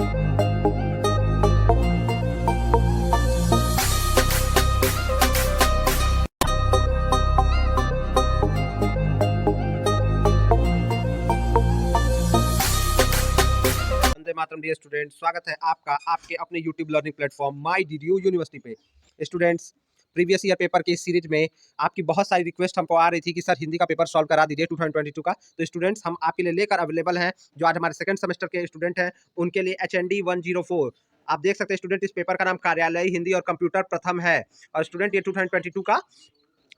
Vande Mataram dear student, स्वागत है आपका आपके अपने यूट्यूब लर्निंग प्लेटफॉर्म माई डीडीयू यूनिवर्सिटी पे। स्टूडेंट्स, प्रीवियस ईयर पेपर की सीरीज में आपकी बहुत सारी रिक्वेस्ट हमको आ रही थी कि सर हिंदी का पेपर सॉल्व करा दीजिए 2022 का। तो स्टूडेंट्स, हम आपके लिए लेकर अवेलेबल हैं। जो आज हमारे सेकंड सेमेस्टर के स्टूडेंट हैं उनके लिए HND 104 आप देख सकते हैं। स्टूडेंट, इस पेपर का नाम कार्यालय हिंदी और कंप्यूटर प्रथम है। और स्टूडेंट, ये 2022 का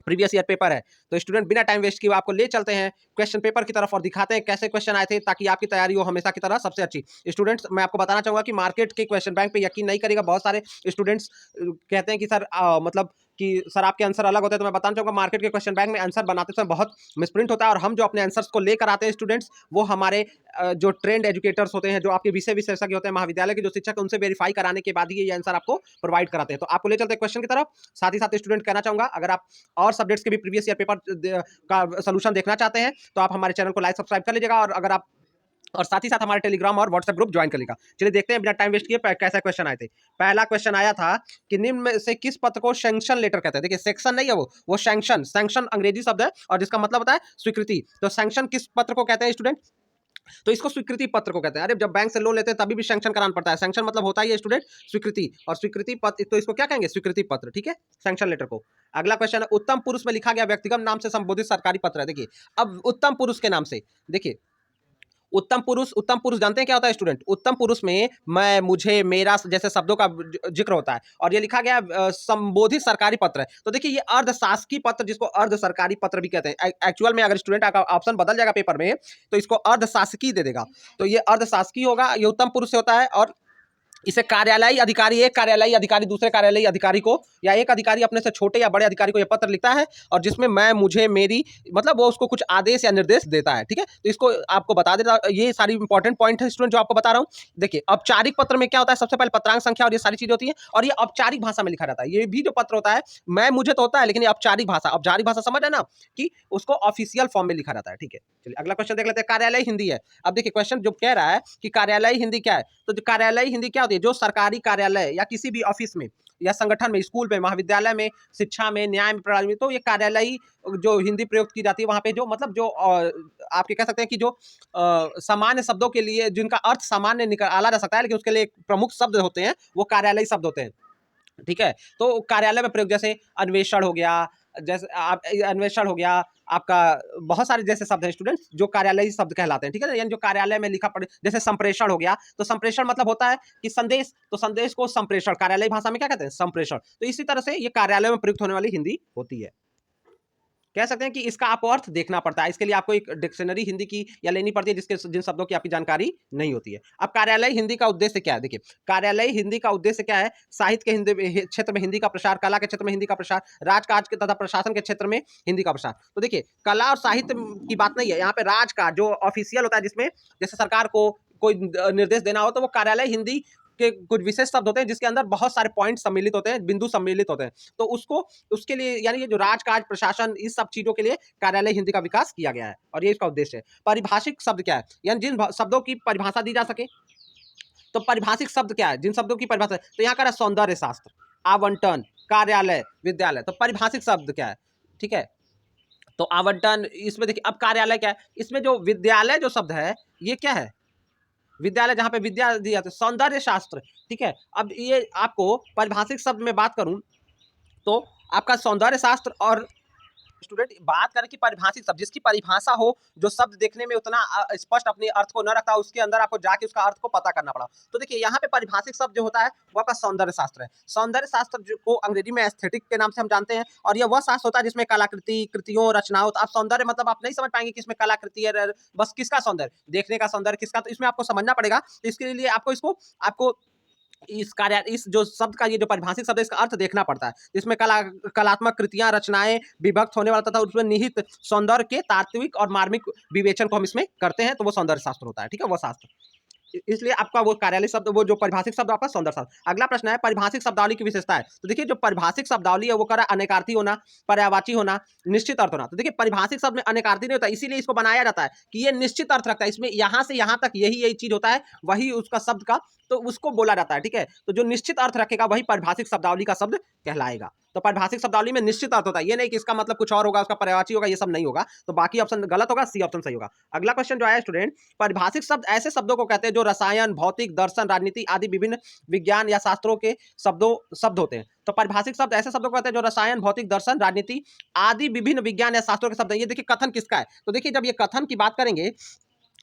प्रीवियस ईयर पेपर है। तो स्टूडेंट, बिना टाइम वेस्ट किए आपको ले चलते हैं क्वेश्चन पेपर की तरफ और दिखाते हैं कैसे क्वेश्चन आए थे, ताकि आपकी तैयारी हो हमेशा की तरह सबसे अच्छी। स्टूडेंट्स, मैं आपको बताना चाहूंगा कि मार्केट के क्वेश्चन बैंक पे यकीन नहीं करेगा। बहुत सारे स्टूडेंट्स कहते हैं कि सर मतलब कि सर आपके आंसर अलग होते हैं। तो मैं बताना चाहूंगा, मार्केट के क्वेश्चन बैंक में आंसर बनाते समय बहुत मिसप्रिंट होता है। और हम जो अपने आंसर्स को लेकर आते हैं स्टूडेंट्स, वो हमारे जो ट्रेंड एजुकेटर्स होते हैं, जो आपके विषय विशेषज्ञ होते हैं, महाविद्यालय के जो शिक्षक, उनसे वेरीफाई कराने के बाद ही ये आंसर आपको प्रोवाइड कराते हैं। तो आपको ले चलते हैं क्वेश्चन की तरफ। साथ ही साथ स्टूडेंट, कहना चाहूंगा, अगर आप और सब्जेक्ट्स के भी प्रीवियस ईयर पेपर का सोल्यूशन देखना चाहते हैं तो आप हमारे चैनल को लाइक सब्सक्राइब कर लीजिएगा। और साथ ही साथ हमारे टेलीग्राम और व्हाट्सएप ग्रुप ज्वाइन कर लेगा। चलिए देखते हैं बिना टाइम वेस्ट किए कैसा क्वेश्चन आए थे। पहला क्वेश्चन आया था कि निम्न में से किस पत्र को सैंक्शन लेटर कहते हैं। देखिए, सेक्शन नहीं है, वो सैंक्शन। सैंक्शन अंग्रेजी शब्द है और जिसका मतलब होता है स्वीकृति। तो सैंक्शन किस पत्र को कहते हैं स्टूडेंट? तो इसको स्वीकृति पत्र को कहते हैं। अरे, जब बैंक से लोन लेते हैं तभी भी सैंक्शन कराना पड़ता है। सैंक्शन मतलब होता ही है स्टूडेंट स्वीकृति, और स्वीकृति पत्र, तो इसको क्या कहेंगे? स्वीकृति पत्र। ठीक है, सैंक्शन लेटर को। अगला क्वेश्चन है, उत्तम पुरुष में लिखा गया व्यक्तिगत नाम से संबोधित सरकारी पत्र है। देखिए, अब उत्तम पुरुष के नाम से, देखिए, उत्तम पुरुष जानते हैं क्या होता है स्टूडेंट? उत्तम पुरुष में मैं, मुझे, मेरा जैसे शब्दों का जिक्र होता है। और ये लिखा गया संबोधित सरकारी पत्र है। तो देखिए, ये अर्ध शासकीय पत्र, जिसको अर्ध सरकारी पत्र भी कहते हैं। एक्चुअल में अगर स्टूडेंट का ऑप्शन बदल जाएगा पेपर में तो इसको अर्ध शासकीय दे देगा। तो ये अर्ध शासकीय होगा, ये उत्तम पुरुष से होता है। और इसे कार्यालयी अधिकारी, एक कार्यालयी अधिकारी दूसरे कार्यालयी अधिकारी को, या एक अधिकारी अपने से छोटे या बड़े अधिकारी को यह पत्र लिखता है, और जिसमें मैं, मुझे, मेरी, मतलब वो उसको कुछ आदेश या निर्देश देता है। ठीक है, तो इसको आपको बता देता। ये सारी इंपॉर्टेंट पॉइंट है स्टूडेंट जो आपको बता रहा हूँ। देखिए, औपचारिक पत्र में क्या होता है? सबसे पहले पत्रांक संख्या और ये सारी चीजें होती है, और ये औपचारिक भाषा में लिखा रहता है। ये भी जो पत्र होता है, मैं, मुझे तो होता है, लेकिन ये औपचारिक भाषा, औपचारिक भाषा समझ है ना, कि उसको ऑफिशियल फॉर्म में लिखा रहता है। ठीक है, चलिए अगला क्वेश्चन देख लेते हैं। कार्यालय हिंदी है। अब देखिए, क्वेश्चन जो कह रहा है कि कार्यालय हिंदी क्या है, तो कार्यालय हिंदी क्या होती है? जो सरकारी कार्यालय या किसी भी ऑफिस में या संगठन में, स्कूल में, महाविद्यालय में, शिक्षा में, न्याय में, प्रणाली में, तो ये कार्यालयी जो हिंदी प्रयोग की जाती है वहां पे, जो मतलब जो आपके कह सकते हैं कि जो सामान्य शब्दों के लिए जिनका अर्थ सामान्य निकाला जा सकता है, लेकिन उसके लिए एक प्रमुख शब्द होते हैं, वो कार्यालयी शब्द होते हैं। ठीक है, तो कार्यालय में प्रयोग, जैसे अन्वेषण हो गया, जैसे आप अन्वेषण हो गया आपका, बहुत सारे जैसे शब्द हैं स्टूडेंट्स जो कार्यालयी शब्द कहलाते हैं। ठीक है ना, यानी जो कार्यालय में लिखा पड़े, जैसे संप्रेषण हो गया, तो संप्रेषण मतलब होता है कि संदेश, तो संदेश को संप्रेषण, कार्यालयी भाषा में क्या कहते हैं? संप्रेषण। तो इसी तरह से ये कार्यालय में प्रयुक्त होने वाली हिंदी होती है। कह सकते हैं कि इसका आपको अर्थ देखना पड़ता है। इसके लिए आपको एक डिक्शनरी हिंदी की या लेनी पड़ती है, जिसके जिन शब्दों की आपकी जानकारी नहीं होती है। अब कार्यालय हिंदी का उद्देश्य क्या है? देखिए, कार्यालय हिंदी का उद्देश्य क्या है? साहित्य के हिंदी क्षेत्र में हिंदी का प्रसार, कला के क्षेत्र में हिंदी का प्रसार, राजकाज के तथा प्रशासन के क्षेत्र में हिंदी का प्रसार। तो देखिए, कला और साहित्य की बात नहीं है यहाँ पे। राजकाज जो ऑफिशियल होता है, जिसमें जैसे सरकार को कोई निर्देश देना हो, तो वो कार्यालय हिंदी के कुछ विशेष शब्द होते हैं, जिसके अंदर बहुत सारे पॉइंट सम्मिलित होते हैं, बिंदु सम्मिलित होते हैं। तो उसको, उसके लिए, यानी ये जो राजकाज, प्रशासन, इस सब चीजों के लिए कार्यालय हिंदी का विकास किया गया है, और ये इसका उद्देश्य है। पारिभाषिक शब्द क्या है? यानी जिन शब्दों की परिभाषा दी जा सके। तो पारिभाषिक शब्द क्या है? जिन शब्दों की परिभाषा, तो यहाँ का सौंदर्य शास्त्र, आवंटन, कार्यालय, विद्यालय। तो पारिभाषिक शब्द क्या है? ठीक है, तो आवंटन, इसमें देखिए, अब कार्यालय क्या है? इसमें जो विद्यालय जो शब्द है, ये क्या है? विद्यालय, जहां पे विद्या दी जाती है, सौंदर्य शास्त्र। ठीक है, अब ये आपको परिभाषिक शब्द में बात करूं तो आपका सौंदर्य शास्त्र। और स्टूडेंट, बात करें कि परिभाषिक शब्द, जिसकी परिभाषा हो, जो शब्द देखने में उतना स्पष्ट अपने अर्थ को न रखता, उसके अंदर आपको जाके उसका अर्थ को पता करना पड़ा। तो देखिए, यहाँ पे परिभाषिक शब्द जो होता है वो आपका सौंदर्य शास्त्र है। सौंदर्य शास्त्र को अंग्रेजी में एस्थेटिक के नाम से हम जानते हैं, और यह वह शास्त्र होता है जिसमें कलाकृति, कृतियों, रचनाओं। तो आप सौंदर्य मतलब आप नहीं समझ पाएंगे कि इसमें कलाकृति है, बस किसका सौंदर्य, देखने का सौंदर्य किसका, तो इसमें आपको समझना पड़ेगा। तो इसके लिए आपको इस जो शब्द का, ये जो परिभाषिक शब्द है, इसका अर्थ देखना पड़ता है। इसमें कलात्मक कृतियां, रचनाएं, विभक्त होने वाला तथा उसमें निहित सौंदर्य के तात्विक और मार्मिक विवेचन को हम इसमें करते हैं, तो वो सौंदर्य शास्त्र होता है। ठीक है, वो शास्त्र। इसलिए आपका वो कार्यालय शब्द, वो जो परिभाषिक शब्द आपका सौंदर्य शब्द। अगला प्रश्न है परिभाषिक शब्दावली की विशेषता है। तो देखिए जो परिभाषिक शब्दावली है वो कह रहा है अनेकार्थी होना, पर्यायवाची होना, निश्चित अर्थ होना। तो देखिए परिभाषिक शब्द में अनेकार्थी नहीं होता, इसीलिए इसको बनाया जाता है कि ये निश्चित अर्थ रखता है, इसमें यहाँ से यहाँ तक यही यही चीज होता है, वही उसका शब्द का, तो उसको बोला जाता है। ठीक है, तो जो निश्चित अर्थ रखेगा वही परिभाषिक शब्दावली का शब्द कहलाएगा। तो परिभाषिक शब्दावली में निश्चित अर्थ होता है, ये नहीं कि इसका मतलब कुछ और होगा, उसका पर्यायवाची होगा, ये सब नहीं होगा। तो बाकी ऑप्शन गलत होगा, सी ऑप्शन सही होगा। अगला क्वेश्चन जो है स्टूडेंट, परिभाषिक शब्द ऐसे शब्दों को कहते हैं जो रसायन, भौतिक, दर्शन, राजनीति आदि विभिन्न विज्ञान या शास्त्रों के शब्द होते हैं। तो परिभाषिक शब्द ऐसे शब्दों को कहते हैं जो रसायन, भौतिक, दर्शन, राजनीति आदि विभिन्न विज्ञान या शास्त्रों के शब्द हैं। ये देखिए कथन किसका है, तो देखिए जब ये कथन की बात करेंगे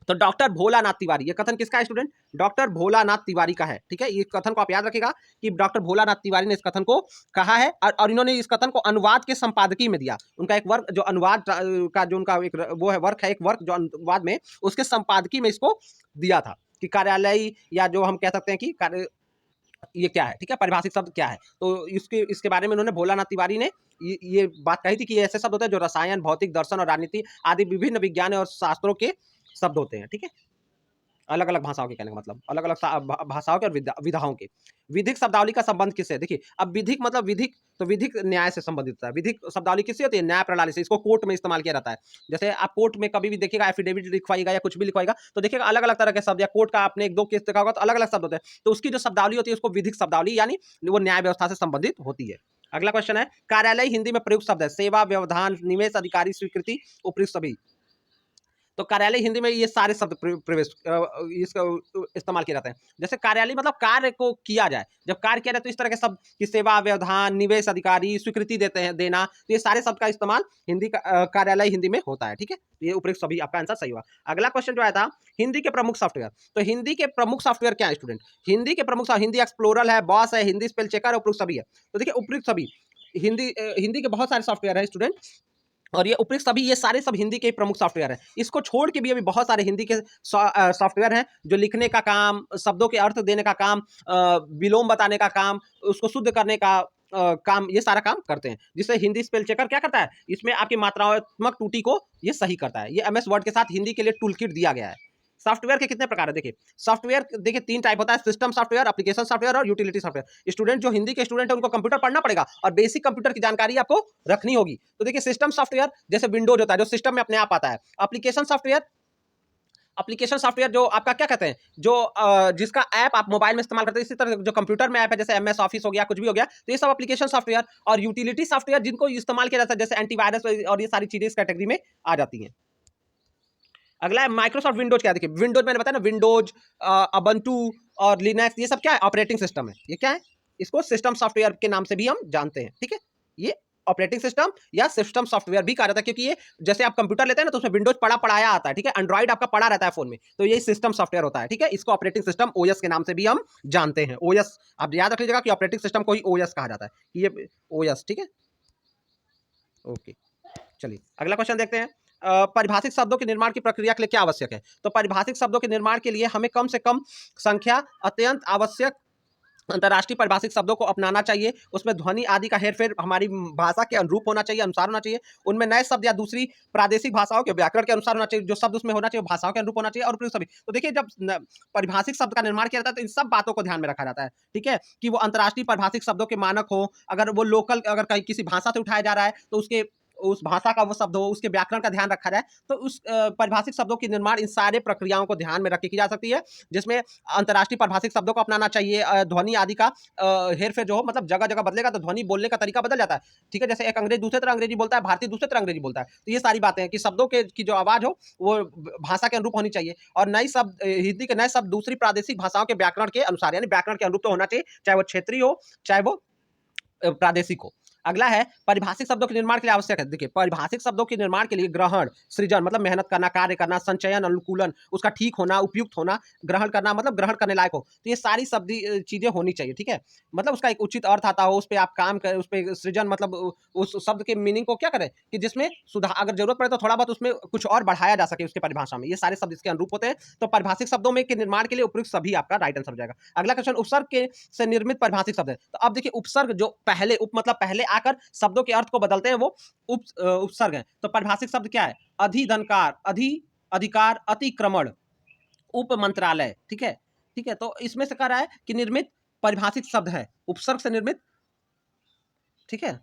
तो डॉक्टर भोलानाथ तिवारी, ये कथन किसका है स्टूडेंट, डॉक्टर भोलानाथ तिवारी का है। ठीक है, ये कथन को आप याद रखिएगा कि डॉक्टर भोलानाथ तिवारी ने इस कथन को कहा है, और इन्होंने इस कथन को अनुवाद के संपादकीय में दिया। उनका एक वर्क जो अनुवाद का जो उनका एक वो है वर्क है, एक वर्क जो अनुवाद में उसके संपादकीय में इसको दिया था कि कार्यालय, या जो हम कह सकते हैं कि कार्य, ये क्या है। ठीक है, परिभाषिक शब्द क्या है, तो इसके बारे में उन्होंने भोलानाथ तिवारी ने ये बात कही थी कि ये ऐसे शब्द होते हैं जो रसायन, भौतिक, दर्शन और राजनीति आदि विभिन्न विज्ञान और शास्त्रों के शब्द होते हैं। ठीक है, अलग अलग भाषाओं के, कहने का मतलब अलग अलग भाषाओं के और विधाओं के। विधिक शब्दावली का संबंध किससे, देखिए अब विधिक मतलब विधिक, तो विधिक न्याय से संबंधित होता है। विधिक शब्दावली किससे होती है, न्याय प्रणाली से। इसको कोर्ट में इस्तेमाल किया जाता है। जैसे आप कोर्ट में कभी भी देखिएगा एफिडेविट लिखवाइएगा या कुछ भी लिखवाइएगा तो देखिएगा अलग अलग तरह के शब्द, या कोर्ट का आपने एक दो केस देखा होगा तो अलग अलग शब्द होते हैं, तो उसकी जो शब्दावली होती है उसको विधिक शब्दावली, यानी वो न्याय व्यवस्था से संबंधित होती है। अगला क्वेश्चन है कार्यालय हिंदी में प्रयुक्त शब्द है, सेवा, व्यवधान, निवेश, अधिकारी, स्वीकृति, उपयुक्त सभी। तो कार्यालय हिंदी में ये सारे शब्द प्रवेश इसका इस्तेमाल किए जाते हैं। जैसे कार्यालय मतलब कार्य को किया जाए, जब कार्य किया जाए तो इस तरह के शब्द की सेवा, व्यवधान, निवेश, अधिकारी, स्वीकृति देते हैं, देना, तो ये सारे शब्द का इस्तेमाल हिंदी का कार्यालय हिंदी में होता है। ठीक है, ये उपयुक्त सभी आपका आंसर सही हुआ। अगला क्वेश्चन जो आया था हिंदी के प्रमुख सॉफ्टवेयर, तो हिंदी के प्रमुख सॉफ्टवेयर क्या है स्टूडेंट, हिंदी के प्रमुख, हिंदी एक्सप्लोरर है, बॉस है, हिंदी स्पेल चेकर, उपयुक्त सभी है। तो देखिए उपयुक्त सभी हिंदी के बहुत सारे सॉफ्टवेयर है स्टूडेंट, और ये उपयुक्त सभी, ये सारे सब हिंदी के प्रमुख सॉफ्टवेयर हैं। इसको छोड़ के भी अभी बहुत सारे हिंदी के सॉफ्टवेयर हैं जो लिखने का काम, शब्दों के अर्थ देने का काम, विलोम बताने का काम, उसको शुद्ध करने का काम, ये सारा काम करते हैं। जिससे हिंदी स्पेल चेकर क्या करता है, इसमें आपकी मात्रात्मक त्रुटि को ये सही करता है। ये एमएस वर्ड के साथ हिंदी के लिए टूल किट दिया गया है। सॉफ्टवेयर के कितने प्रकार है, देखिए सॉफ्टवेयर देखिए 3 टाइप होता है, सिस्टम सॉफ्टवेयर, एप्लीकेशन सॉफ्टवेयर और यूटिलिटी सॉफ्टवेयर। स्टूडेंट जो हिंदी के स्टूडेंट है उनको कंप्यूटर पढ़ना पड़ेगा और बेसिक कंप्यूटर की जानकारी आपको रखनी होगी। तो देखिए सिस्टम सॉफ्टवेयर जैसे विंडोज होता है जो सिस्टम में अपने आप आता है। एप्लीकेशन सॉफ्टवेयर जो आपका क्या कहते हैं, जो जिसका ऐप आप मोबाइल में इस्तेमाल करते हैं, इसी तरह जो कंप्यूटर में ऐप है जैसे एमएस ऑफिस हो गया, कुछ भी हो गया, तो ये सब एप्लीकेशन सॉफ्टवेयर। और यूटिलिटी सॉफ्टवेयर जिनको इस्तेमाल किया जाता है जैसे एंटीवायरस और ये सारी चीजें इस कैटेगरी में आ जाती हैं। अगला है माइक्रोसॉफ्ट विंडोज, क्या देखिए विंडोज मैंने बताया ना, विंडोज, अबंटू और लिनक्स, ये सब क्या है, ऑपरेटिंग सिस्टम है। ये क्या है, इसको सिस्टम सॉफ्टवेयर के नाम से भी हम जानते हैं। ठीक है, ये ऑपरेटिंग सिस्टम या सिस्टम सॉफ्टवेयर भी कहा जाता है, क्योंकि ये जैसे आप कंप्यूटर लेते हैं ना तो उसमें विंडोज पढ़ाया आता है। ठीक है, एंड्रॉइड आपका पड़ा रहता है फोन में, तो ये सिस्टम सॉफ्टवेयर होता है। ठीक है, इसको ऑपरेटिंग सिस्टम ओएस के नाम से भी हम जानते हैं। ओएस आप याद रख लीजिएगा कि ऑपरेटिंग सिस्टम को ही ओएस कहा जाता है, ये ओएस। ठीक है, ओके, चलिए अगला क्वेश्चन देखते हैं। परिभाषिक शब्दों के निर्माण की प्रक्रिया के लिए क्या आवश्यक है, तो परिभाषिक शब्दों के निर्माण के लिए हमें कम से कम संख्या अत्यंत आवश्यक अंतर्राष्ट्रीय परिभाषिक शब्दों को अपनाना चाहिए। उसमें ध्वनि आदि का हेरफेर हमारी भाषा के अनुरूप होना चाहिए, अनुसार होना चाहिए। उनमें नए शब्द या दूसरी प्रादेशिक भाषाओं के व्याकरण के अनुसार होना चाहिए, जो शब्द उसमें होना चाहिए भाषाओं के अनुरूप होना चाहिए। और उपयुक्त सभी, तो देखिए जब परिभाषिक शब्द का निर्माण किया जाता है तो इन सब बातों को ध्यान में रखा जाता है। ठीक है, कि वो अंतर्राष्ट्रीय परिभाषिक शब्दों के मानक हो, अगर वो लोकल अगर कहीं किसी भाषा से उठाया जा रहा है तो उसके उस भाषा का वो शब्द हो, उसके व्याकरण का ध्यान रखा जाए, तो उस परिभाषिक शब्दों की निर्माण इन सारे प्रक्रियाओं को ध्यान में रख के की जा सकती है, जिसमें अंतर्राष्ट्रीय परिभाषिक शब्दों को अपनाना चाहिए। ध्वनि आदि का हेरफेर जो हो, मतलब जगह जगह बदलेगा तो ध्वनि बोलने का तरीका बदल जाता है। ठीक है, जैसे एक अंग्रेज दूसरे तरह अंग्रेजी बोलता है, भारतीय दूसरे तरह अंग्रेजी बोलता है, तो ये सारी बातें हैं कि शब्दों के की जो आवाज हो वो भाषा के अनुरूप होनी चाहिए। और नई शब्द हिंदी के नए शब्द दूसरी प्रादेशिक भाषाओं के व्याकरण के अनुसार, यानी व्याकरण के अनुरूप तो होना चाहिए, चाहे वो क्षेत्रीय हो चाहे वो प्रादेशिक हो। अगला है परिभाषिक शब्दों के निर्माण के लिए आवश्यक है, देखिए परिभाषिक शब्दों के निर्माण के लिए ग्रहण, सृजन मतलब मेहनत करना, कार्य करना, संचयन, अनुकूलन, उसका ठीक होना, उपयुक्त होना, ग्रहण करना मतलब ग्रहण करने लायक हो, तो ये सारी शब्द चीजें होनी चाहिए। ठीक है, मतलब उसका एक उचित अर्थ आता हो, उस पर आप काम करें, उस पर सृजन मतलब उस शब्द के मीनिंग को क्या करें कि जिसमें सुधार, अगर जरूरत पड़े तो थोड़ा बहुत उसमें कुछ और बढ़ाया जा सके उसके परिभाषा में, ये सारे शब्द इसके अनुरूप होते हैं। तो परिभाषिक शब्दों में के निर्माण के लिए उपयुक्त सभी आपका राइट आंसर हो जाएगा। अगला क्वेश्चन उपसर्ग के से निर्मित परिभाषिक शब्द है, तो अब देखिए उपसर्ग जो पहले मतलब पहले आकर शब्दों के अर्थ को बदलते हैं वो उपसर्ग है। तो परिभाषिक शब्द क्या है, अधिधनकार, अधि, अधिकार, अतिक्रमण, उप मंत्रालय, ठीक है, ठीक है। तो इसमें से कह रहा है कि निर्मित परिभाषित शब्द है, उपसर्ग से निर्मित, ठीक है।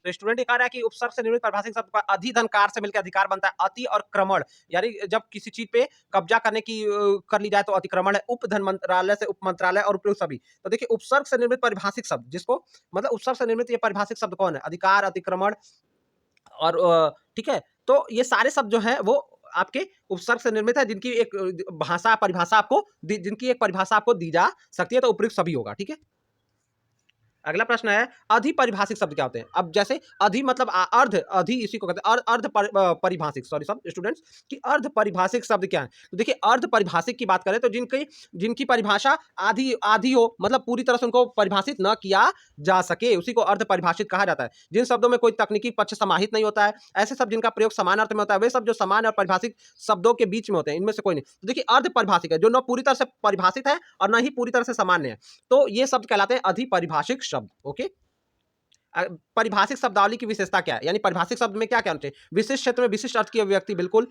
तो स्टूडेंट ये कह रहा है कि उपसर्ग से निर्मित परिभाषित शब्द का अधिधनकार से मिलकर अधिकार बनता है। अति और क्रमण, यानी जब किसी चीज पे कब्जा करने की कर ली जाए तो अतिक्रमण है। उप धन मंत्रालय से उप मंत्रालय और उपयुक्त सभी। तो देखिए उपसर्ग से निर्मित परिभाषित शब्द, जिसको मतलब उपसर्ग से निर्मित ये परिभाषित शब्द कौन है? अधिकार, अतिक्रमण और ठीक है। तो ये सारे शब्द जो है वो आपके उपसर्ग से निर्मित है, जिनकी एक भाषा परिभाषा आपको जिनकी एक परिभाषा आपको दी जा सकती है, तो उपयुक्त सभी होगा, ठीक है। अगला प्रश्न है अधिपरिभाषिक शब्द क्या होते हैं? अब जैसे अधि मतलब अर्ध, अधि इसी को कहते हैं अर्ध परिभाषिक, सॉरी सब स्टूडेंट्स, कि अर्ध परिभाषिक शब्द क्या है? तो देखिए अर्ध परिभाषिक की बात करें तो जिनकी जिनकी परिभाषा आधी आधी हो, मतलब पूरी तरह से उनको परिभाषित न किया जा सके, उसी को अर्ध परिभाषित कहा जाता है। जिन शब्दों में कोई तकनीकी पक्ष समाहित नहीं होता है, ऐसे शब्द जिनका प्रयोग समान अर्थ में होता है, वे शब्द जो समान और परिभाषिक शब्दों के बीच में होते हैं, इनमें से कोई नहीं। तो देखिए अर्ध परिभाषिक है, जो न पूरी तरह से परिभाषित है और न ही पूरी तरह से सामान्य है, तो ये शब्द कहलाते हैं अधिपरिभाषिक शब्द। ओके, परिभाषिक शब्दावली की विशेषता क्या है? यानी परिभाषिक शब्द में क्या क्या होना चाहिए? विशिष्ट क्षेत्र में विशिष्ट अर्थ की अभिव्यक्ति, बिल्कुल।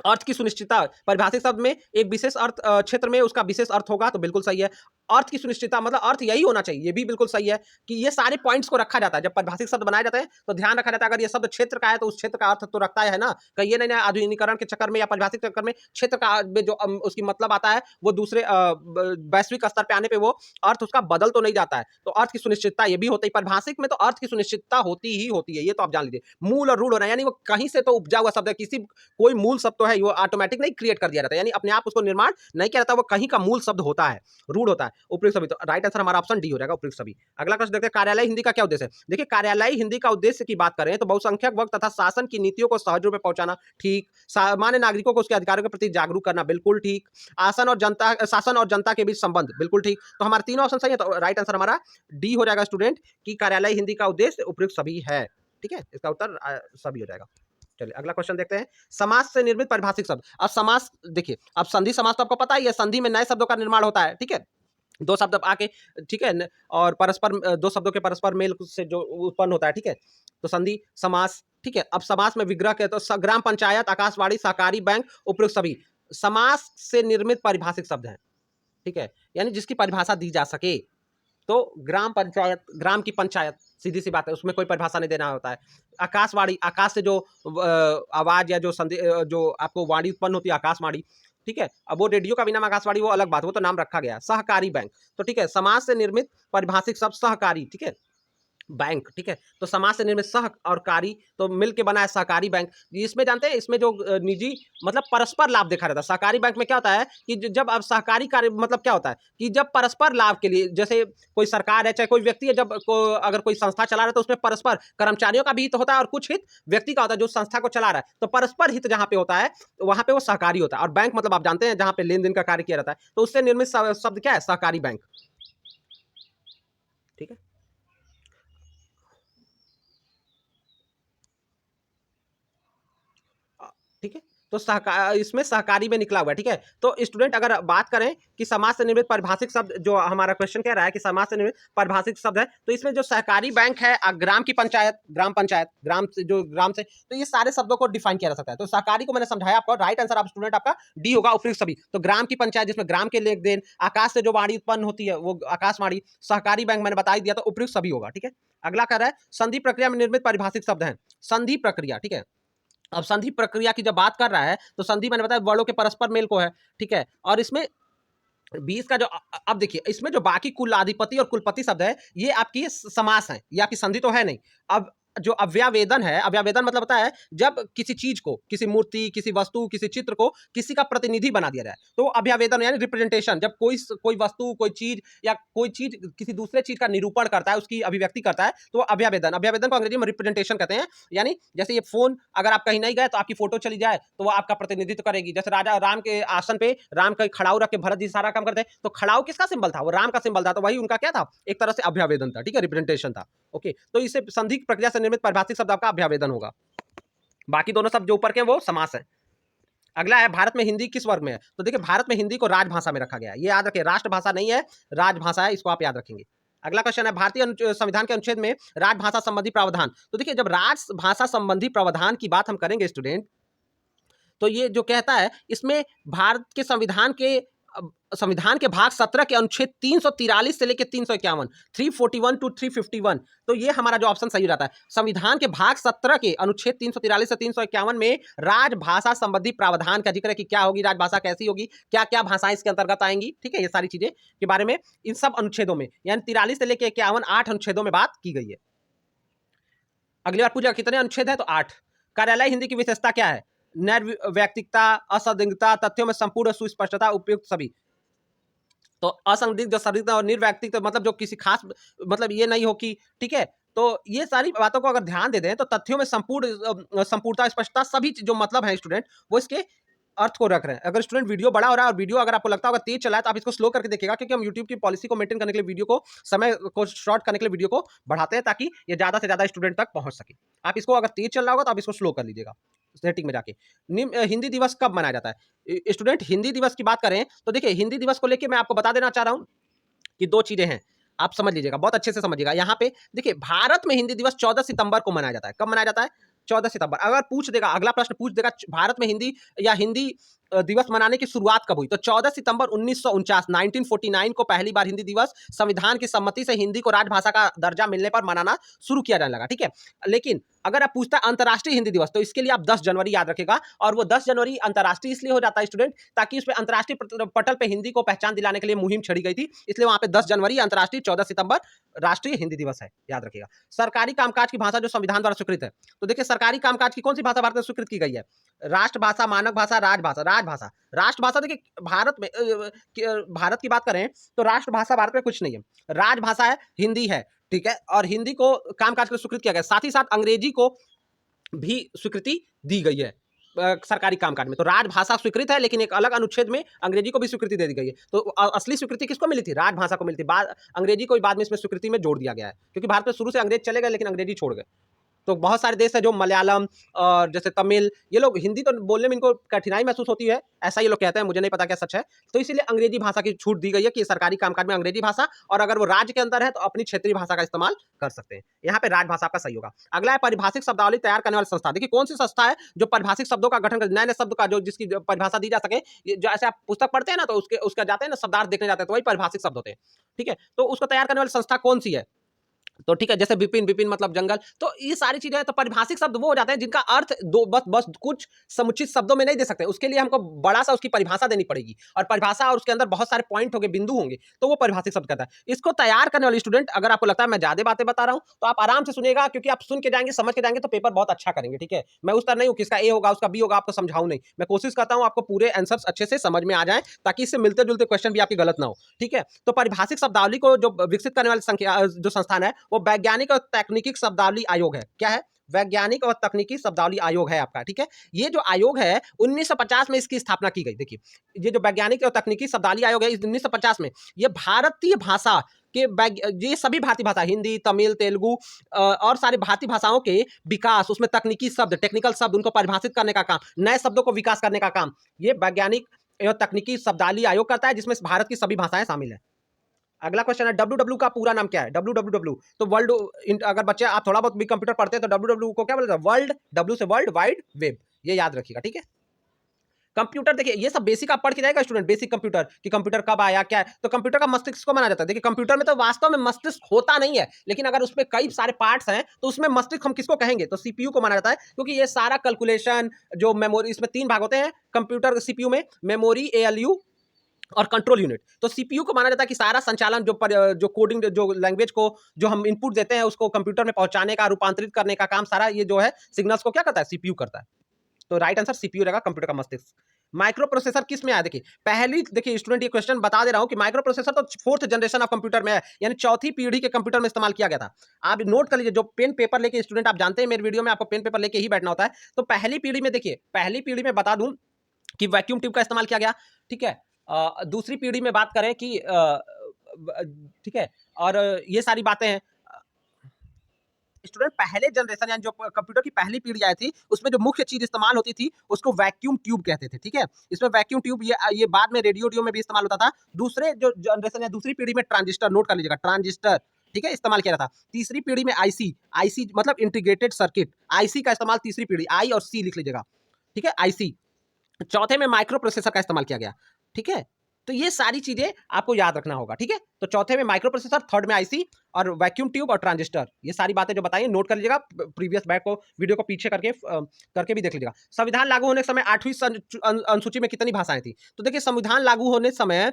अर्थ की सुनिश्चितता, परिभाषिक शब्द में एक विशेष अर्थ क्षेत्र में उसका विशेष अर्थ होगा, तो बिल्कुल सही है। अर्थ की सुनिश्चितता मतलब अर्थ यही होना चाहिए, ये भी बिल्कुल सही है कि ये सारे पॉइंट्स को रखा जाता है जब परिभाषिक शब्द बनाए जाते हैं, तो ध्यान रखा जाता है अगर ये शब्द क्षेत्र का है तो उस क्षेत्र का अर्थ तो रखता है ना, कहीं ये नहीं आधुनिकीकरण के चक्कर में या परिभाषिक चक्कर में क्षेत्र का जो उसकी मतलब आता है वो दूसरे वैश्विक स्तर पे आने पे वो अर्थ उसका बदल तो नहीं जाता है। तो अर्थ की सुनिश्चितता ये भी होती है, परिभाषिक में तो अर्थ की सुनिश्चितता होती ही होती है, ये तो आप जान लीजिए। मूल और रूढ़ होना, यानी वो कहीं से तो उपजा हुआ शब्द है, किसी कोई मूल शब्द तो है, वो ऑटोमेटिक नहीं क्रिएट कर दिया जाता है, यानी अपने आप उसको निर्माण नहीं किया जाता, वो कहीं का मूल शब्द होता है, रूढ़ होता है। उपयुक्त सभी, तो राइट आंसर हमारा ऑप्शन डी हो जाएगा, उपयुक्त सभी। अगला क्वेश्चन देखते हैं, कार्यालय हिंदी का क्या उद्देश्य है? देखिए कार्यालय हिंदी का उद्देश्य की बात करें तो बहुसंख्यक वर्ग तथा शासन की नीतियों को सहज रूप में पहुंचाना, ठीक। सामान्य नागरिकों को उसके अधिकारों के प्रति जागरूक करना, बिल्कुल ठीक। शासन और जनता के बीच संबंध, बिल्कुल ठीक। तो हमारे तीनों ऑप्शन सही है, तो राइट आंसर हमारा डी हो जाएगा स्टूडेंट, कि कार्यालय हिंदी का उद्देश्य उपयुक्त सभी है, ठीक है, इसका उत्तर सभी हो जाएगा। चलिए अगला क्वेश्चन देखते हैं, समास से निर्मित परिभाषिक शब्द। अब समास देखिए, अब संधि समास तो आपको पता ही है, संधि में नए शब्दों का निर्माण होता है, ठीक है, दो शब्द आके, ठीक है, और परस्पर दो शब्दों के परस्पर मेल से जो उत्पन्न होता है, ठीक है, तो संधि समास, ठीक है। अब समास में विग्रह के तो ग्राम पंचायत, आकाशवाणी, सहकारी बैंक, उपयुक्त सभी समास से निर्मित परिभाषिक शब्द हैं, ठीक है, यानी जिसकी परिभाषा दी जा सके। तो ग्राम पंचायत, ग्राम की पंचायत, सीधी सी बात है, उसमें कोई परिभाषा नहीं देना होता है। आकाशवाणी, आकाश से जो आवाज या जो जो आपको वाणी उत्पन्न होती है, आकाशवाणी, ठीक है। अब वो रेडियो का भी नाम आकाशवाणी, वो अलग बात, वो तो नाम रखा गया। सहकारी बैंक, तो ठीक है, समाज से निर्मित परिभाषिक शब्द सहकारी, ठीक है, बैंक, ठीक है। तो समाज से निर्मित सह और कारी, तो मिलके बना है सहकारी बैंक। इसमें जानते हैं, इसमें जो निजी मतलब परस्पर लाभ देखा जाता है। सहकारी बैंक में क्या होता है कि जब आप सहकारी कार्य मतलब क्या होता है कि जब परस्पर लाभ के लिए, जैसे कोई सरकार है चाहे कोई व्यक्ति है, जब अगर कोई संस्था चला रहा है तो उसमें परस्पर कर्मचारियों का भी हित होता है और कुछ हित व्यक्ति का होता है जो संस्था को चला रहा है। तो परस्पर हित जहां पे होता है वहां पे वो सहकारी होता है। और बैंक मतलब आप जानते हैं जहां पे लेन देन का कार्य किया जाता है, तो उससे निर्मित शब्द क्या है? सहकारी बैंक, ठीक है। ठीक है, तो इसमें सहकारी में निकला हुआ है, ठीक है। तो स्टूडेंट अगर बात करें कि समाज से निर्मित परिभाषिक शब्द, जो हमारा क्वेश्चन कह रहा है कि समाज से निर्मित परिभाषिक शब्द है, तो इसमें जो सहकारी बैंक है, ग्राम की पंचायत, ग्राम पंचायत, ग्राम से जो ग्राम से, तो ये सारे शब्दों को डिफाइन किया जा सकता है। तो सहकारी को मैंने समझाया आपको, राइट आंसर आप स्टूडेंट आपका डी होगा, उपयुक्त सभी। तो ग्राम की पंचायत जिसमें ग्राम के लेन देन, आकाश से जो वाणी उत्पन्न होती है वो आकाशवाणी, सहकारी बैंक मैंने बता ही दिया, तो उपयुक्त सभी होगा, ठीक है। अगला कह रहा है संधि प्रक्रिया में निर्मित परिभाषिक शब्द है, संधि प्रक्रिया, ठीक है। अब संधि प्रक्रिया की जब बात कर रहा है तो संधि मैंने बताया वर्णों के परस्पर मेल को है, ठीक है। और इसमें 20 का जो अब देखिए इसमें जो बाकी कुलाधिपति और कुलपति शब्द है, ये आपकी समास है, ये आपकी संधि तो है नहीं। अब जो अव्यवेदन है, अव्यवेदन मतलब होता है जब किसी चीज को, किसी मूर्ति, किसी वस्तु, किसी चित्र को किसी का प्रतिनिधि बना दिया जाए, तो अभ्यावेदन यानी रिप्रेजेंटेशन। जब कोई वस्तु, कोई चीज या कोई चीज किसी दूसरे चीज का निरूपण करता है, उसकी अभिव्यक्ति करता है, तो अभ्यावेदन, अभ्यावेदन को अंग्रेजी में रिप्रेजेंटेशन कहते हैं। यानी जैसे ये फोन, अगर आप कहीं नहीं गए तो आपकी फोटो चली जाए तो वो आपका प्रतिनिधित्व करेगी। जैसे राजा राम के आसन पे राम का खड़ाऊ रख के भरत जी सारा काम करते हैं, तो खड़ाऊ किसका सिंबल था? वो राम का सिंबल था, तो वही उनका क्या था? एक तरह से अभ्यावेदन था, ठीक है, रिप्रेजेंटेशन था। ओके, तो इसे संधि प्रक्रिया से निर्मित परिभाषिक शब्द आपका अभ्यावेदन होगा। बाकी दोनों शब्द जो ऊपर के वो समास है। अगला है भारत में हिंदी किस वर्ग में है? तो देखिए भारत में हिंदी को राजभाषा में रखा गया है, ये याद रखिए, राष्ट्रभाषा नहीं है, राजभाषा है, इसको आप याद रखेंगे। अगला क्वेश्चन है भारतीय संविधान के अनुच्छेद में राजभाषा संबंधी प्रावधान। तो देखिए जब राजभाषा संबंधी प्रावधान की बात हम करेंगे स्टूडेंट, तो ये जो कहता है इसमें भारत के संविधान के भाग 17 के अनुच्छेद 343 से लेकर 351, 341 टू 351, तो ये हमारा जो ऑप्शन सही रहता है। संविधान के भाग 17 के अनुच्छेद 343 से 351 में राजभाषा संबंधी प्रावधान का जिक्र है कि क्या होगी, राजभाषा कैसी होगी, क्या क्या भाषाएं इसके अंतर्गत आएंगी। ठीक है, ये सारी चीजें के बारे में इन सब अनुच्छेदों में, यानी 43 से लेकर 51, 8 अनुच्छेदों में बात की गई है। अगली बार पूछा कितने अनुच्छेद है, तो 8। कार्यालय हिंदी की विशेषता क्या है, निर्व्यक्तिकता, असंदिग्धता, तथ्यों में संपूर्ण सुस्पष्टता, उपयुक्त सभी। तो असंदिग्ध, संदिग्ध और निर्व्यक्तिक मतलब जो किसी खास मतलब ये नहीं हो कि, ठीक है, तो ये सारी बातों को अगर ध्यान दे दें तो तथ्यों में संपूर्णता, स्पष्टता, सभी जो मतलब है स्टूडेंट वो इसके अर्थ को रख रहे हैं। अगर स्टूडेंट वीडियो बड़ा हो रहा है और वीडियो अगर आपको लगता होगा तेज चला है तो आप इसको स्लो करके देखिएगा, क्योंकि हम यूट्यूब की पॉलिसी को मेंटेन करने के लिए वीडियो को, समय को शॉर्ट करने के लिए वीडियो को बढ़ाते हैं ताकि ये ज्यादा से ज्यादा स्टूडेंट तक पहुंच सके। आप इसको अगर तेज चल रहा होगा तो आप इसको स्लो कर लीजिएगा सेटिंग में जाके। हिंदी दिवस कब मनाया जाता है स्टूडेंट? हिंदी दिवस की बात करें तो देखिए, हिंदी दिवस को लेकर मैं आपको बता देना चाह रहा हूं कि दो चीजें हैं, आप समझ लीजिएगा, बहुत अच्छे से समझिएगा। यहाँ पे देखिए, भारत में हिंदी दिवस 14 सितंबर को मनाया जाता है। कब मनाया जाता है? 14 सितंबर। अगर पूछ देगा, अगला प्रश्न पूछ देगा भारत में हिंदी या हिंदी दिवस मनाने की शुरुआत कब हुई, तो 14 सितंबर 1949, 1949 को पहली बार हिंदी दिवस संविधान की सम्मति से हिंदी को राजभाषा का दर्जा मिलने पर मनाना शुरू किया जाने लगा। ठीक है, लेकिन अगर आप पूछता है अंतर्राष्ट्रीय हिंदी दिवस, तो इसके लिए आप 10 जनवरी याद रखेगा, और वो 10 जनवरी अंतर्राष्ट्रीय इसलिए हो जाता है स्टूडेंट ताकि उस पर अंतर्राष्ट्रीय पटल पे हिंदी को पहचान दिलाने के लिए मुहिम छेड़ी गई थी, इसलिए वहां पे 10 जनवरी अंतर्राष्ट्रीय, 14 सितंबर राष्ट्रीय हिंदी दिवस है, याद रखिएगा। सरकारी कामकाज की भाषा जो संविधान द्वारा स्वीकृत है, तो देखिए सरकारी कामकाज की कौन सी भाषा भारत में स्वीकृत की गई है? राष्ट्रभाषा, मानक भाषा, राजभाषा। राजभाषा, राष्ट्रभाषा देखिए भारत में भारत की बात करें तो राष्ट्रभाषा भारत में कुछ नहीं है, राजभाषा है, हिंदी है। ठीक है, और हिंदी को कामकाज के लिए स्वीकृत किया गया, साथ ही साथ अंग्रेजी को भी स्वीकृति दी गई है सरकारी कामकाज में। तो राजभाषा स्वीकृत है, लेकिन एक अलग अनुच्छेद में अंग्रेजी को भी स्वीकृति दे दी गई है। तो असली स्वीकृति किसको मिली थी? राजभाषा को मिली थी। अंग्रेजी को भी बाद में इसमें स्वीकृति में जोड़ दिया गया है, क्योंकि भारत में शुरू से अंग्रेज चले गए लेकिन अंग्रेजी छोड़ गए। तो बहुत सारे देश है जो मलयालम और जैसे तमिल, ये लोग हिंदी तो बोलने में इनको कठिनाई महसूस होती है, ऐसा ये लोग कहते हैं, मुझे नहीं पता क्या सच है। तो इसीलिए अंग्रेजी भाषा की छूट दी गई है कि सरकारी कामकाज में अंग्रेजी भाषा, और अगर वो राज्य के अंदर है तो अपनी क्षेत्रीय भाषा का इस्तेमाल कर सकते हैं। यहाँ पे राजभाषा का सही होगा। अगला है परिभाषिक शब्दावली तैयार करने वाली संस्था। देखिए कौन सी संस्था है जो परिभाषिक शब्दों का गठन कर, नए नए शब्द का जो जिसकी परिभाषा दी जा सके। जो ऐसे आप पुस्तक पढ़ते हैं ना, तो उसका जाते हैं ना शब्दार्थ देखने जाते हैं, तो वही परिभाषिक शब्द होते हैं। ठीक है, तो उसको तैयार करने वाली संस्था कौन सी है? तो ठीक है, जैसे विपिन, विपिन मतलब जंगल, तो ये सारी चीजें, तो परिभाषिक शब्द वो हो जाते हैं जिनका अर्थ दो बस कुछ समुचित शब्दों में नहीं दे सकते, उसके लिए हमको बड़ा सा उसकी परिभाषा देनी पड़ेगी, और परिभाषा और उसके अंदर बहुत सारे पॉइंट होंगे, बिंदु होंगे, तो वो परिभाषिक शब्द कहता है। इसको तैयार करने वाले स्टूडेंट, अगर आपको लगता है मैं ज्यादा बातें बता रहा हूं तो आप आराम से सुनेगा, क्योंकि आप सुन के जाएंगे, समझ के जाएंगे तो पेपर बहुत अच्छा करेंगे। ठीक है, मैं उस तरह नहीं हूं किसका ए होगा उसका बी होगा, आपको समझाऊं नहीं, मैं कोशिश करता हूं आपको पूरे आंसर्स अच्छे से समझ में आ जाए, ताकि इससे मिलते जुलते क्वेश्चन भी आपके गलत ना हो। ठीक है, तो परिभाषिक शब्दावली को जो विकसित करने वाली संख्या जो संस्थान है वो वैज्ञानिक और तकनीकी शब्दावली आयोग है। क्या है? वैज्ञानिक और तकनीकी शब्दावली आयोग है आपका। ठीक है, ये जो आयोग है 1950 में इसकी स्थापना की गई। देखिए, ये जो वैज्ञानिक और तकनीकी शब्दावली आयोग है, इस 1950 में ये भारतीय भाषा के ये सभी भारतीय भाषा, हिंदी, तमिल, तेलुगु और सारी भारतीय भाषाओं के विकास, उसमें तकनीकी शब्द, टेक्निकल शब्द, उनको परिभाषित करने का काम, नए शब्दों को विकास करने का काम ये वैज्ञानिक एवं तकनीकी शब्दावली आयोग करता है, जिसमें भारत की सभी भाषाएं शामिल है। अगला क्वेश्चन है WWW का पूरा नाम क्या है? WWW तो वर्ल्ड, अगर बच्चे आप थोड़ा बहुत भी कंप्यूटर पढ़ते हैं तो WWW को क्या बोलते हैं? वर्ल्ड, W से वर्ल्ड वाइड वेब, ये याद रखिएगा। ठीक है, कंप्यूटर देखिए ये सब बेसिक आप पढ़ के जाएगा स्टूडेंट, बेसिक कंप्यूटर कि कंप्यूटर कब आया, क्या है। तो कंप्यूटर का मस्तिष्क को माना जाता है। देखिए कंप्यूटर में तो वास्तव में मस्तिष्क होता नहीं है, लेकिन अगर उसमें कई सारे पार्ट्स हैं तो उसमें मस्तिष्क हम किसको कहेंगे? तो CPU को माना जाता है, क्योंकि ये सारा कैलकुलेशन जो मेमोरी, इसमें 3 भाग होते हैं कंप्यूटर CPU में, मेमोरी, ALU और कंट्रोल यूनिट। तो CPU को माना जाता है कि सारा संचालन, जो कोडिंग, जो लैंग्वेज को जो हम इनपुट देते हैं उसको कंप्यूटर में पहुंचाने का, रूपांतरित करने का काम, सारा ये जो है सिग्नल्स को क्या करता है? CPU करता है। तो राइट आंसर CPU रहेगा, कंप्यूटर का मस्तिष्क। माइक्रो प्रोसेसर किस में आया? देखिए पहली, देखिए स्टूडेंट ये क्वेश्चन बता दे रहा हूं कि माइक्रो प्रोसेसर तो 4th जनरेशन ऑफ कंप्यूटर में है, यानी चौथी पीढ़ी के कंप्यूटर में इस्तेमाल किया गया था। आप नोट कर लीजिए, जो पेन पेपर लेके स्टूडेंट, आप जानते हैं मेरे वीडियो में आपको पेन पेपर लेके ही बैठना होता है। तो पहली पीढ़ी में, देखिए पहली पीढ़ी में बता दूं कि वैक्यूम ट्यूब का इस्तेमाल किया गया। ठीक है, दूसरी पीढ़ी में बात करें कि ठीक है, और ये सारी बातें हैं स्टूडेंट। पहले जनरेशन यानी जो कंप्यूटर की पहली पीढ़ी आई थी, उसमें जो मुख्य चीज इस्तेमाल होती थी उसको वैक्यूम ट्यूब कहते थे। ठीक है, इसमें वैक्यूम ट्यूब, ये बाद में रेडियो में भी इस्तेमाल होता था। दूसरे जो जनरेशन है, दूसरी पीढ़ी में ट्रांजिस्टर, नोट कर लीजिएगा, ट्रांजिस्टर, ठीक है, इस्तेमाल किया था। तीसरी पीढ़ी में आईसी मतलब इंटीग्रेटेड सर्किट, आईसी का इस्तेमाल तीसरी पीढ़ी, आई और सी लिख लीजिएगा। ठीक है, आईसी चौथे में माइक्रो प्रोसेसर का इस्तेमाल किया गया, ठीक है। तो ये सारी चीजें आपको याद रखना होगा, ठीक है। तो चौथे में माइक्रो प्रोसेसर, थर्ड में आईसी और वैक्यूम ट्यूब और ट्रांजिस्टर, ये सारी बातें जो बताई नोट कर लीजिएगा, प्रीवियस बैक को वीडियो को पीछे करके भी देख लीजिएगा। संविधान लागू होने के समय 8वीं अनुसूची में कितनी भाषाएं थी? तो देखिए संविधान लागू होने समय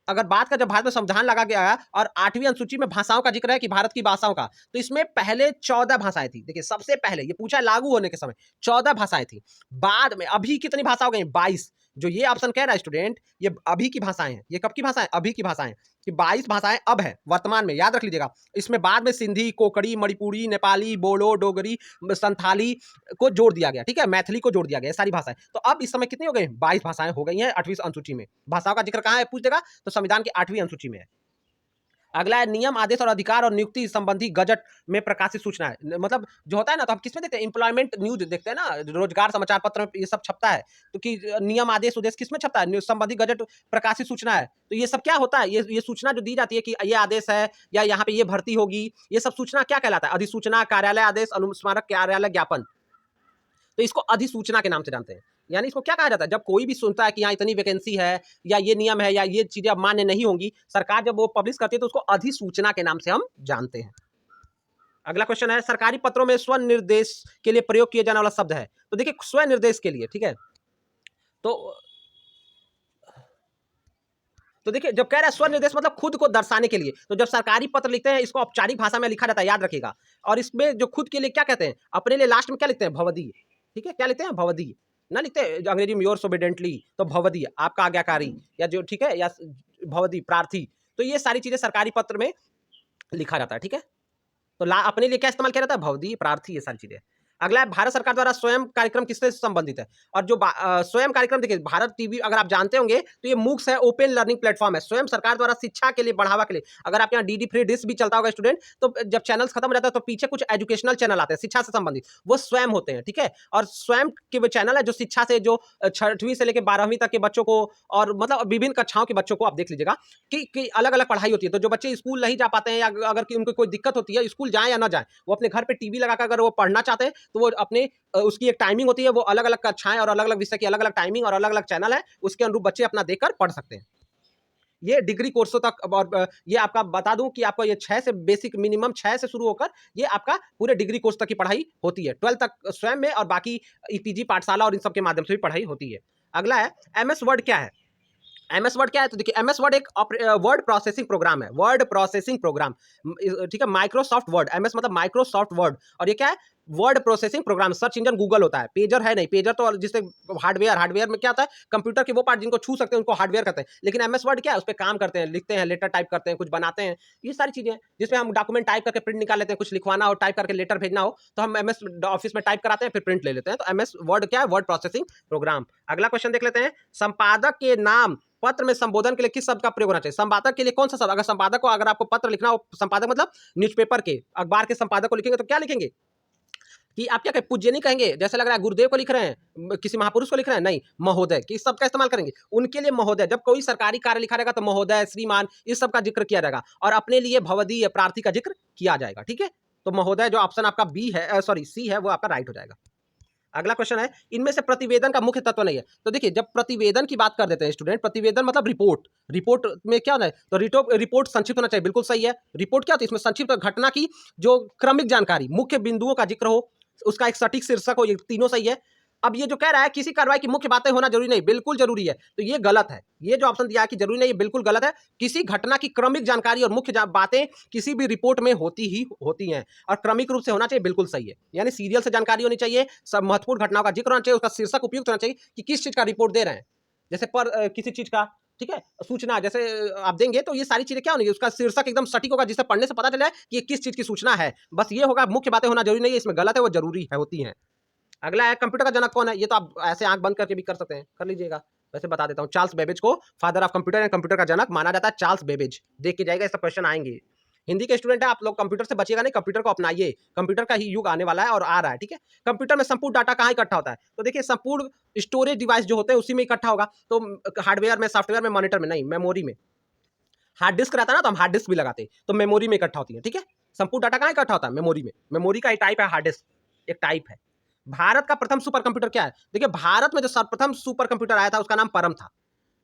अगर बात का, जब भारत में संविधान लगा गया और 8वीं अनुसूची में भाषाओं का जिक्र है कि भारत की भाषाओं का, तो इसमें पहले 14 भाषाएं थी। देखिए सबसे पहले ये पूछा लागू होने के समय 14 भाषाएं थी। बाद में अभी कितनी भाषा हो गई? 22। जो ये ऑप्शन कह रहा है स्टूडेंट, ये अभी की भाषाएं हैं। ये कब की भाषाएं? अभी की भाषाएं कि 22 भाषाएं अब है वर्तमान में, याद रख लीजिएगा। इसमें बाद में सिंधी, कोकड़ी, मणिपुरी, नेपाली, बोडो, डोगरी, संथाली को जोड़ दिया गया, ठीक है, मैथिली को जोड़ दिया गया, सारी भाषाएं। तो अब इस समय कितनी हो गई? 22 भाषाएं हो गई हैं 8वीं अनुसूची में। भाषाओं का जिक्र कहां है पूछ देगा, तो संविधान की 8वीं अनुसूची में है। अगला है नियम, आदेश और अधिकार और नियुक्ति संबंधी गजट में प्रकाशित सूचना है। मतलब जो होता है ना, तो हम किसमें देखते हैं? एम्प्लॉयमेंट न्यूज देखते हैं ना, रोजगार समाचार पत्र में ये सब छपता है। तो कि नियम, आदेश, उद्देश्य किसमें छपता है? संबंधी गजट प्रकाशित सूचना है। तो ये सब क्या होता है? ये सूचना जो दी जाती है कि ये आदेश है या यहाँ पे ये भर्ती होगी, ये सब सूचना क्या कहलाता है? अधिसूचना, कार्यालय आदेश, अनुस्मारक, कार्यालय ज्ञापन। तो इसको अधिसूचना के नाम से जानते हैं। यानी इसको क्या कहा जाता है? जब कोई भी सुनता है कि यहाँ इतनी वैकेंसी है या ये नियम है या ये चीजें अब मान्य नहीं होंगी, सरकार जब वो पब्लिश करती है तो उसको अधिसूचना के नाम से हम जानते हैं। अगला क्वेश्चन है, सरकारी पत्रों में स्वनिर्देश के लिए प्रयोग किया जाने वाला शब्द है। तो देखिए स्वनिर्देश के लिए, ठीक है, तो देखिए जब कह रहा है स्वनिर्देश मतलब खुद को दर्शाने के लिए, तो जब सरकारी पत्र लिखते हैं इसको औपचारिक भाषा में लिखा जाता है, याद रखिएगा। और इसमें जो खुद के लिए क्या कहते हैं, अपने लिए लास्ट में क्या लिखते हैं? भवदीय, ठीक है, क्या लिखते हैं? भवदीय ना लिखते हैं अंग्रेजी में योर्स ओबीडेंटली, तो भवदीय आपका आज्ञाकारी, या जो, ठीक है, या भवदीय प्रार्थी। तो ये सारी चीजें सरकारी पत्र में लिखा जाता है, ठीक है। तो अपने लिए क्या इस्तेमाल किया जाता है? भवदीय, प्रार्थी, ये सारी चीजें। अगला है भारत सरकार द्वारा स्वयं कार्यक्रम किससे संबंधित है? और जो स्वयं कार्यक्रम, देखिए भारत टीवी अगर आप जानते होंगे तो ये मूक्स है, ओपन लर्निंग प्लेटफॉर्म है, स्वयं सरकार द्वारा शिक्षा के लिए बढ़ावा के लिए। अगर आप यहाँ डीडी फ्री डिश भी चलता होगा स्टूडेंट, तो जब चैनल्स खत्म हो जाता है तो पीछे कुछ एजुकेशनल चैनल आते हैं शिक्षा से संबंधित, वो स्वयं होते हैं, ठीक है। और स्वयं के वो चैनल है जो शिक्षा से, जो 6वीं से लेकर 12वीं तक के बच्चों को, और मतलब विभिन्न कक्षाओं के बच्चों को आप देख लीजिएगा कि अलग अलग पढ़ाई होती है। तो जो बच्चे स्कूल नहीं जा पाते हैं या अगर उनको कोई दिक्कत होती है, स्कूल जाए या ना जाए, वो अपने घर पे टीवी लगाकर अगर वो पढ़ना चाहते हैं तो वो अपने उसकी एक टाइमिंग होती है, वो अलग अलग कक्षाएं और अलग अलग विषय की अलग अलग टाइमिंग और अलग अलग चैनल है, उसके अनुरूप बच्चे अपना देखकर पढ़ सकते हैं। ये डिग्री कोर्सों तक, और ये आपका बता दूं कि आपको ये 6 से बेसिक, मिनिमम 6 से शुरू होकर ये आपका पूरे डिग्री कोर्स तक की पढ़ाई होती है। 12 तक स्वयं में, और बाकी ईपीजी पाठशाला और इन सब के माध्यम से भी पढ़ाई होती है। अगला है एमएस वर्ड क्या है? एमएस वर्ड क्या है? तो देखिए एमएस वर्ड एक वर्ड प्रोसेसिंग प्रोग्राम है, वर्ड प्रोसेसिंग प्रोग्राम, ठीक है, माइक्रोसॉफ्ट वर्ड। एमएस मतलब माइक्रोसॉफ्ट वर्ड, और ये क्या है? Word processing program. Search engine Google होता है, पेजर है नहीं। पेजर तो जिससे हार्डवेयर में क्या होता है, कंप्यूटर के वो पार्ट जिनको छू सकते हैं उनको हार्डवेयर कहते हैं, लेकिन एमएस वर्ड क्या है? उस पर काम करते हैं, लिखते हैं, लेटर टाइप करते हैं, कुछ बनाते हैं, ये सारी चीजें जिसमें हम डॉक्यूमेंट टाइप करके प्रिंट निकाल लेते हैं, कुछ लिखवाना हो, टाइप करके लेटर भेजना हो तो हम एमएस ऑफिस में टाइप कराते हैं, फिर प्रिंट ले लेते हैं। तो एमएस वर्ड क्या है? Word processing program. अगला क्वेश्चन देख लेते हैं, संपादक के नाम पत्र में संबोधन के लिए किस शब्द का प्रयोग होना चाहिए? संपादक के लिए कौन सा शब्द? अगर संपादक को, अगर आपको पत्र लिखना हो, संपादक मतलब न्यूज़पेपर के, अखबार के संपादक को लिखेंगे तो क्या लिखेंगे? कि आप क्या कहें? पूज्य नहीं कहेंगे, जैसे लग रहा है गुरुदेव को लिख रहे हैं, किसी महापुरुष को लिख रहे हैं, नहीं, महोदय, किस शब्द का इस्तेमाल करेंगे? उनके लिए महोदय। जब कोई सरकारी कार्य लिखा रहेगा तो महोदय, श्रीमान, इस सब का जिक्र किया जाएगा, और अपने लिए भवदीय, प्रार्थी का जिक्र किया जाएगा, ठीक है। तो महोदय जो ऑप्शन आपका बी है, सॉरी सी है, वो आपका राइट हो जाएगा। अगला क्वेश्चन है, इनमें से प्रतिवेदन का मुख्य तत्व नहीं है। तो देखिए जब प्रतिवेदन की बात कर देते हैं स्टूडेंट, प्रतिवेदन मतलब रिपोर्ट। रिपोर्ट में क्या होना है? तो रिपोर्ट संक्षिप्त होना चाहिए, बिल्कुल सही है। रिपोर्ट क्या होती है? इसमें संक्षिप्त घटना की जो क्रमिक जानकारी, मुख्य बिंदुओं का जिक्र हो, उसका एक सटीक शीर्षक हो, ये तीनों सही है। अब ये जो कह रहा है किसी कार्रवाई की मुख्य बातें होना जरूरी नहीं, बिल्कुल जरूरी है, तो ये गलत है। ये जो ऑप्शन दिया है कि जरूरी नहीं, ये बिल्कुल गलत है। किसी घटना की क्रमिक जानकारी और मुख्य बातें किसी भी रिपोर्ट में होती हैं, और क्रमिक रूप से होना चाहिए, बिल्कुल सही है। यानी सीरियल से जानकारी होनी चाहिए, सब महत्वपूर्ण घटनाओं का जिक्र होना चाहिए, उसका शीर्षक उपयुक्त होना चाहिए कि किस चीज का रिपोर्ट दे रहे हैं। जैसे पर किसी चीज का, ठीक है, सूचना जैसे आप देंगे तो ये सारी चीजें क्या होंगी, उसका शीर्षक एकदम सटीक होगा, जिसे पढ़ने से पता चला है कि ये किस चीज की सूचना है। बस ये होगा, मुख्य बातें होना जरूरी नहीं है, इसमें गलत है, वो जरूरी है, होती हैं। अगला है, कंप्यूटर का जनक कौन है? ये तो आप ऐसे आंख बंद करके भी कर सकते हैं, कर लीजिएगा। वैसे बता देता हूँ, चार्ल्स बेबेज को father of computer and computer का जनक माना जाता है, चार्ल्स बेबेज। देख के जाएगा, ऐसा क्वेश्चन आएंगे। हिंदी के स्टूडेंट है आप लोग, कंप्यूटर से बचिएगा नहीं, कंप्यूटर को अपनाइए, कंप्यूटर का ही युग आने वाला है और आ रहा है, ठीक है। कंप्यूटर में संपूर्ण डाटा कहाँ इकट्ठा होता है? तो देखिए संपूर्ण स्टोरेज डिवाइस जो होते हैं उसी में इकट्ठा होगा, तो हार्डवेयर में, सॉफ्टवेयर में, मॉनिटर में नहीं, मेमोरी में। हार्ड डिस्क रहता है ना, तो हम हार्ड डिस्क भी लगाते हैं, तो मेमोरी में इकट्ठा होती है, ठीक है। संपूर्ण डाटा कहाँ इकट्ठा होता है? मेमोरी में। मेमोरी का एक टाइप है हार्ड डिस्क, एक टाइप है। भारत का प्रथम सुपर कंप्यूटर क्या है? देखिए, भारत में जो सर्वप्रथम सुपर कंप्यूटर आया था उसका नाम परम था।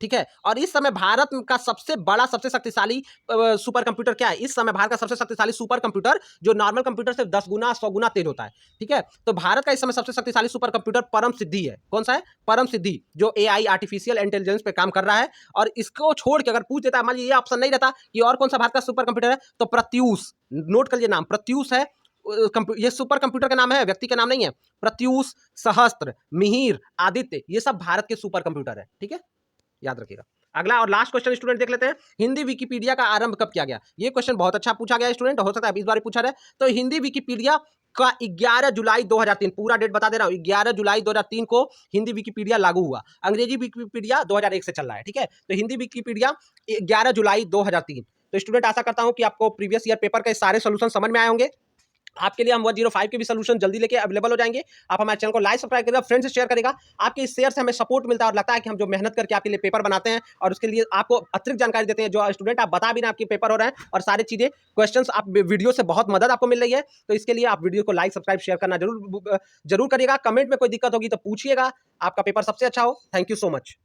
ठीक है, और इस समय भारत का सबसे बड़ा, सबसे शक्तिशाली सुपर कंप्यूटर क्या है? इस समय भारत का सबसे शक्तिशाली सुपर कंप्यूटर जो नॉर्मल कंप्यूटर से 10 गुना 100 गुना तेज होता है। ठीक है, तो भारत का इस समय सबसे शक्तिशाली सुपर कंप्यूटर परम सिद्धि है। कौन सा है? परम सिद्धि, जो एआई आर्टिफिशियल इंटेलिजेंस पे काम कर रहा है। और इसको छोड़ के अगर पूछ देता है, मान लीजिए ये ऑप्शन नहीं रहता कि और कौन सा भारत का सुपर कंप्यूटर है, तो प्रत्यूष, नोट कर लीजिए नाम, प्रत्यूष है। ये सुपर कंप्यूटर का नाम है, व्यक्ति का नाम नहीं है। प्रत्यूष, सहस्त्र, मिहिर, आदित्य, ये सब भारत के सुपर कंप्यूटर है। ठीक है, याद रखिएगा। अगला और लास्ट क्वेश्चन स्टूडेंट देख लेते हैं, हिंदी विकिपीडिया का आरंभ कब किया गया? ये क्वेश्चन बहुत अच्छा पूछा गया स्टूडेंट, हो सकता है इस बार पूछा रहे। तो हिंदी विकिपीडिया का 11 जुलाई 2003, पूरा डेट बता दे रहा हूं, 11 जुलाई 2003 को हिंदी विकिपीडिया लागू हुआ। अंग्रेजी विकिपीडिया 2001 से चल रहा है। ठीक है, तो हिंदी विकिपीडिया 11 जुलाई 2003। तो स्टूडेंट आशा करता हूं कि आपको प्रीवियस ईयर पेपर के सारे सोल्यूशन समझ में आए होंगे। आपके लिए हम 105 के भी सोल्यूशन जल्दी लेके अवेलेबल हो जाएंगे। आप हमारे चैनल को लाइक सब्सक्राइब करेगा, फ्रेंड्स से शेयर करेगा। आपके इस शेयर से हमें सपोर्ट मिलता है और लगता है कि हम जो मेहनत करके आपके लिए पेपर बनाते हैं और उसके लिए आपको अतिरिक्त जानकारी देते हैं, जो स्टूडेंट आप बता भी ना आपके पेपर हो रहे हैं और सारी चीजें क्वेश्चंस आप वीडियो से बहुत मदद आपको मिल रही है। तो इसके लिए आप वीडियो को लाइक सब्सक्राइब शेयर करना जरूर करिएगा। कमेंट में कोई दिक्कत होगी तो पूछिएगा। आपका पेपर सबसे अच्छा हो। Thank you so much.